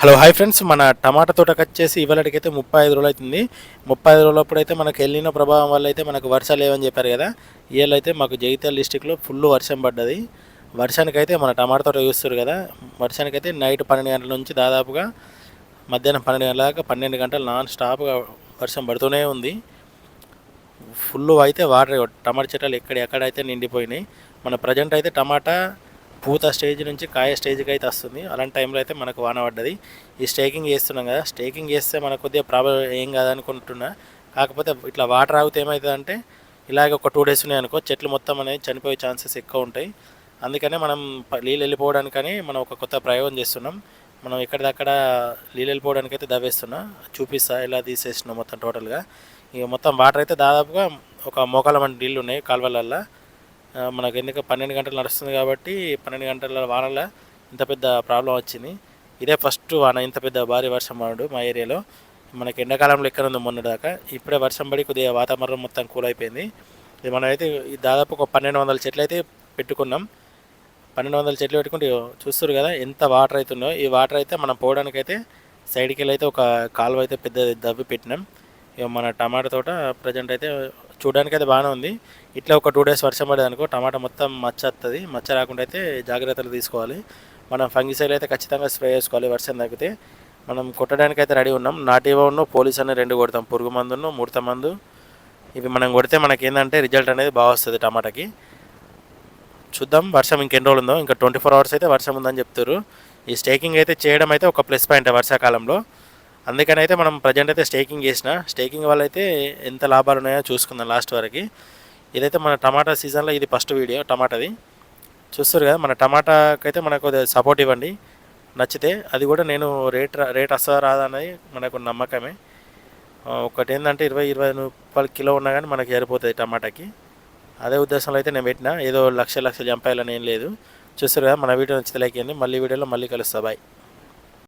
Hello hi friends, మన టమాటా తోటకు వచ్చేసి ఇవాళకైతే 35 రోజులు అవుతుంది. 35 రోజులప్పుడైతే మనకు ఎల్నినో ప్రభావం వల్ల అయితే మనకు వర్షాలు లేవని చెప్పారు కదా. ఇవాళైతే మాకు జగిత్యాల డిస్టిక్లో ఫుల్ వర్షం పడ్డది. వర్షానికైతే మన టమాటా తోట చూస్తారు కదా, వర్షానికైతే నైట్ 12 గంటల నుంచి దాదాపుగా మధ్యాహ్నం 12 గంటల దాకా 12 గంటలు నాన్ స్టాప్గా వర్షం పడుతూనే ఉంది. ఫుల్ అయితే వాటర్ టమాటా చెట్లు ఎక్కడైతే నిండిపోయినాయి. మన ప్రజెంట్ అయితే టమాటా పూత స్టేజ్ నుంచి కాయ స్టేజ్కి అయితే వస్తుంది. అలాంటి టైంలో అయితే మనకు వాన పడ్డది. ఈ స్టేకింగ్ చేస్తున్నాం కదా, స్టేకింగ్ చేస్తే మనకు కొద్దిగా ప్రాబ్లం ఏం కాదనుకుంటున్నా. కాకపోతే ఇట్లా వాటర్ ఆగితే ఏమవుతుందంటే ఇలాగ ఒక 2 డేస్ ఉన్నాయనుకో చెట్లు మొత్తం అనేది చనిపోయే ఛాన్సెస్ ఎక్కువ ఉంటాయి. అందుకనే మనం నీళ్ళు వెళ్ళిపోవడానికని మనం ఒక కొత్త ప్రయోగం చేస్తున్నాం. మనం ఎక్కడిదక్కడ నీళ్ళు వెళ్ళిపోవడానికి అయితే దవ్వేస్తున్నా, చూపిస్తా ఎలా తీసేస్తున్నాం మొత్తం టోటల్గా. ఇక మొత్తం వాటర్ అయితే దాదాపుగా ఒక మోకాల మంది నీళ్ళు ఉన్నాయి కాలువలల్లో. మనకు ఎందుకు 12 గంటలు నడుస్తుంది కాబట్టి 12 గంటల వానల ఇంత పెద్ద ప్రాబ్లం వచ్చింది. ఇదే ఫస్ట్ వాన ఇంత పెద్ద భారీ వర్షం పడు మా ఏరియాలో. మనకి ఎండాకాలంలో ఎక్కడ ఉందో మొన్నటిదాకా. ఇప్పుడే వర్షం పడి కొద్దిగా వాతావరణం మొత్తం కూల్ అయిపోయింది. ఇది మనమైతే దాదాపు ఒక 1200 చెట్లు అయితే పెట్టుకున్నాం. 1200 చెట్లు పెట్టుకుంటే చూస్తారు కదా ఎంత వాటర్ అవుతుందో. ఈ వాటర్ అయితే మనం పోవడానికైతే సైడ్కి వెళ్ళి అయితే ఒక కాలువ అయితే పెద్ద దవ్వి పెట్టినాం. ఇక మన టమాటా తోట ప్రజెంట్ అయితే చూడడానికి అయితే బాగానే ఉంది. ఇట్లా ఒక 2 డేస్ వర్షం పడేది అనుకో టమాటా మొత్తం మచ్చ వస్తుంది. మచ్చ రాకుండా అయితే జాగ్రత్తలు తీసుకోవాలి. మనం ఫంగిసైడ్ అయితే ఖచ్చితంగా స్ప్రే చేసుకోవాలి. వర్షం తగ్గితే మనం కొట్టడానికి అయితే రెడీ ఉన్నాం. నాటివను పోలీస్ అనే 2 కొడతాం, పురుగు మందును ముడత మందు. ఇవి మనం కొడితే మనకి ఏంటంటే రిజల్ట్ అనేది బాగా వస్తుంది టమాటాకి. చూద్దాం వర్షం ఇంకెన్ని రోజులు ఉందో. ఇంకా 24 అవర్స్ అయితే వర్షం ఉందని చెప్తారు. ఈ స్టేకింగ్ అయితే చేయడం అయితే ఒక ప్లస్ పాయింట్ వర్షాకాలంలో. అందుకని అయితే మనం ప్రజెంట్ అయితే స్టేకింగ్ చేసిన. స్టేకింగ్ వల్ల అయితే ఎంత లాభాలు ఉన్నాయో చూసుకుందాం లాస్ట్ వరకు. ఇదైతే మన టమాటా సీజన్లో ఇది ఫస్ట్ వీడియో టమాటాది. చూస్తారు కదా, మన టమాటాకి అయితే మనకు సపోర్ట్ ఇవ్వండి. నచ్చితే అది కూడా నేను రేట్ వస్తుందా రాదా అనేది మనకు నమ్మకమే. ఒకటి ఏంటంటే 20-25 రూపాయలు కిలో ఉన్నా కానీ మనకి సరిపోతుంది టమాటాకి. అదే ఉద్దేశంలో అయితే నేను పెట్టిన. ఏదో లక్షలు చంపేయాలని ఏం లేదు. చూస్తారు కదా, మన వీడియో నచ్చితే లైక్ చేయండి. మళ్ళీ వీడియోలో మళ్ళీ కలుస్తా. బాయ్.